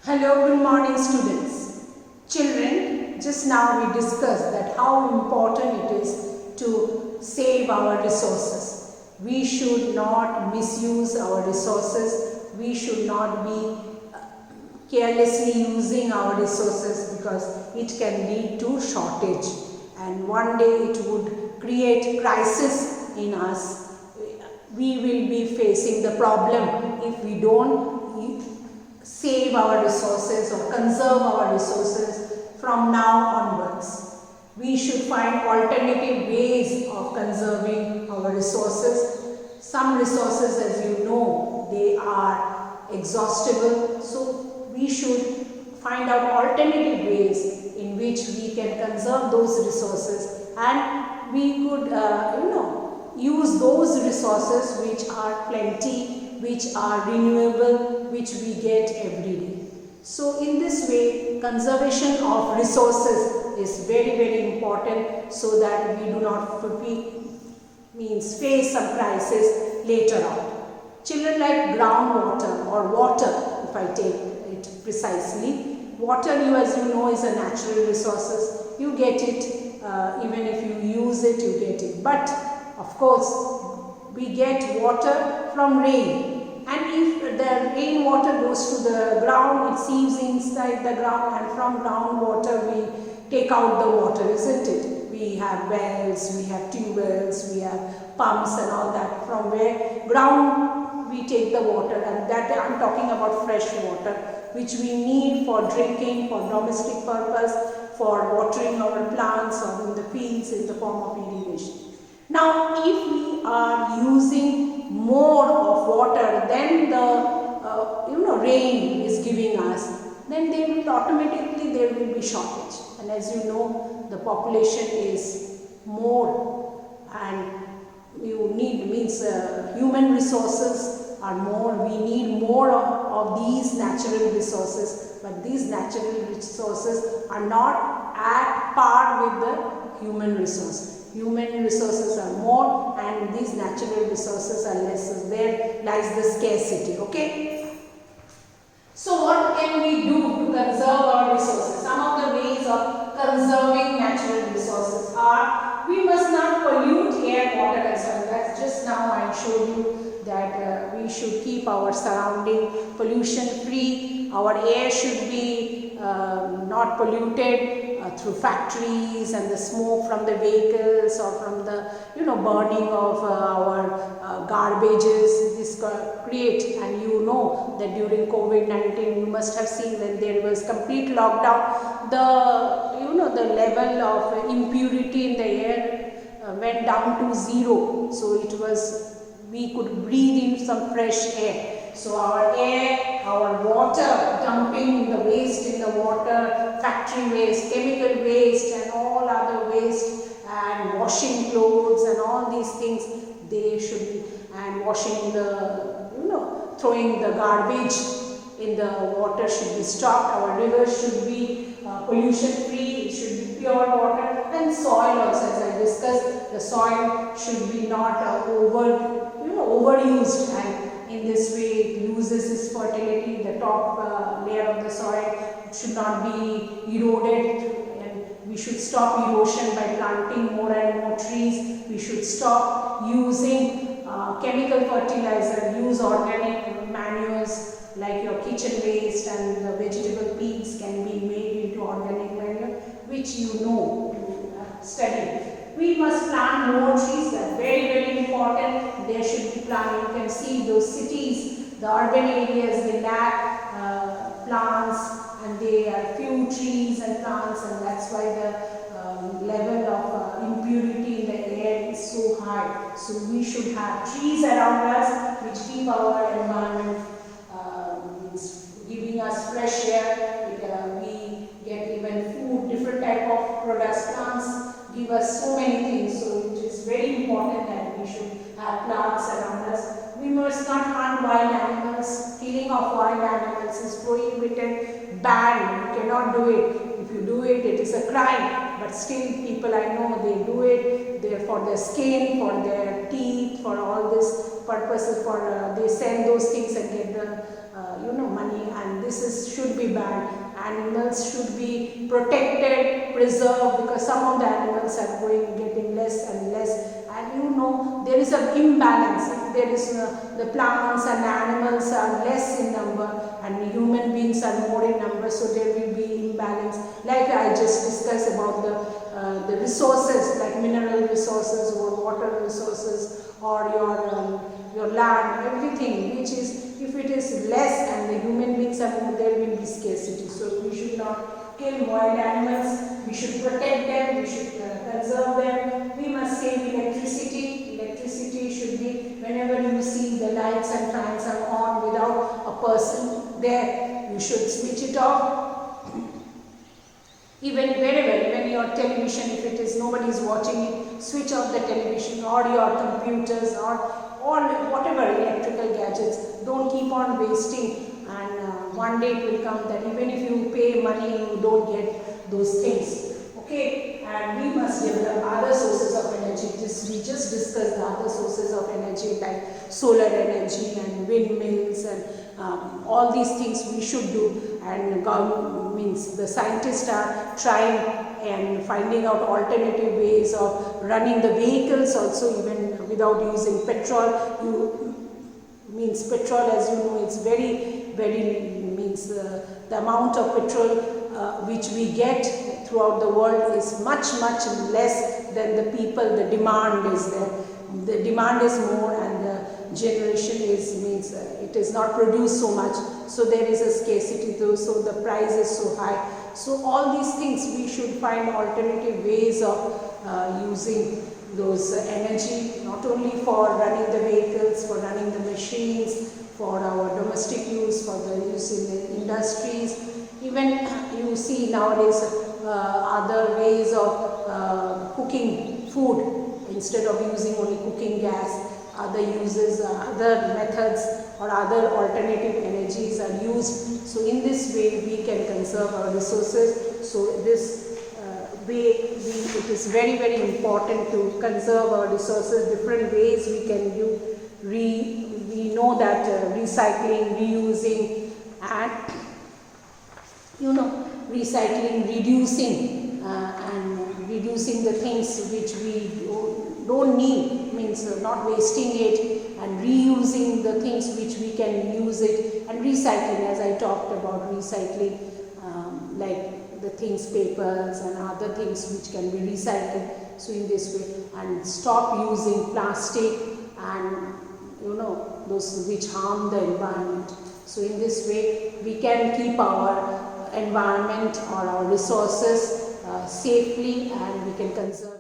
Hello, good morning students. Children, just now we discussed that how important it is to save our resources. We should not misuse our resources. We should not be carelessly using our resources because it can lead to shortage, and one day it would create crisis in us. We will be facing the problem if we don't save our resources or conserve our resources from now onwards. We should find alternative ways of conserving our resources. Some resources, as you know, they are exhaustible, so we should find out alternative ways in which we can conserve those resources, and we could use those resources which are plenty, which are renewable, which we get every day. So in this way, conservation of resources is very, very important so that we do not face some crisis later on. Children, like groundwater or water, if I take it precisely, water, as you know, is a natural resources. You get it, even if you use it, you get it. But of course, we get water from rain, and if the rainwater goes to the ground, it seeps inside the ground, and from groundwater we take out the water, isn't it? We have wells, we have tube wells, we have pumps and all that, from where ground we take the water, and that I am talking about fresh water which we need for drinking, for domestic purpose, for watering our plants or in the fields in the form of irrigation. Now, if we are using more of water than the rain is giving us, then there will be shortage. And as you know, the population is more, and human resources are more. We need more of these natural resources, but these natural resources are not at par with the human resources. Human resources are more and these natural resources are less. So there lies the scarcity. Okay. So what can we do to conserve our resources? Some of the ways of conserving natural resources are: we must not pollute air, water and soil. That's just now I showed you that we should keep our surrounding pollution free. Our air should be not polluted through factories and the smoke from the vehicles or from the burning of our garbages. This create, and you know that during COVID-19 you must have seen when there was complete lockdown, the level of impurity in the air went down to zero. So we could breathe in some fresh air. So our air, our water, dumping the waste in the water, factory waste, chemical waste and all other waste, and washing clothes and all these things, they should be, and washing throwing the garbage in the water should be stopped. Our rivers should be pollution free, it should be pure water, and soil also, as I discussed, the soil should be not overused, and in this way it loses its fertility. The top layer of the soil should not be eroded, and we should stop erosion by planting more and more trees. We should stop using chemical fertilizer, use organic manures like your kitchen waste, and the vegetable peels can be made into organic manure, which you studied. We must plant more trees. That's very, very important. There should be planting. You can see those cities, the urban areas, they lack plants, and there are few trees and plants, and that's why the level of impurity in the air is so high. So we should have trees around us which keep our environment giving us fresh air. We get even food, different type of products. Plants give us so many things, so it is very important that we should have plants around us. We must not hunt wild animals. Killing of wild animals is prohibited, banned. You cannot do it. If you do it, it is a crime. But still, people I know, they do it. They for their skin, for their teeth, for all this purposes for they sell those things and get the money, and this is should be banned. Animals should be protected, preserved, because some of the animals are getting less and less, and there is an imbalance. If there is the plants and animals are less in number and human beings are more in number, so there will be imbalance. Like I just discussed about the resources, like mineral resources or water resources or your land, everything, which is, if it is less and the human beings are more, there will be scarcity. So we should not kill wild animals, we should protect them, we should conserve them. We must save electricity. Electricity should be, whenever you see the lights and fans are on without a person there, you should switch it off. Even wherever, even your television, if it is nobody is watching it, switch off the television or your computers or whatever electrical gadgets. Don't keep on wasting, and one day it will come that even if you pay money, you don't get those things. Okay, and we must develop other sources of energy. We just discussed the other sources of energy like solar energy and windmills and all these things we should do, and the scientists are trying and finding out alternative ways of running the vehicles also, even without using petrol. Petrol, as you know, it's very the amount of petrol which we get throughout the world is much less than the people. The demand is there. The demand is more, and the generation it is not produced so much. So there is a scarcity though. So the price is so high. So all these things we should find alternative ways of using those energy, not only for running the vehicles, for running the machines, for our domestic use, for the use in the industries. Even you see nowadays other ways of cooking food, instead of using only cooking gas, other uses, other methods or other alternative energies are used. So in this way we can conserve our resources. So this way it is very important to conserve our resources. Different ways we can do. We know that recycling, reusing, and recycling, reducing the things which we don't need, not wasting it, and reusing the things which we can use it, and recycling, as I talked about recycling, like the things, papers and other things which can be recycled. So in this way, and stop using plastic and those which harm the environment. So in this way we can keep our environment or our resources safely, and we can conserve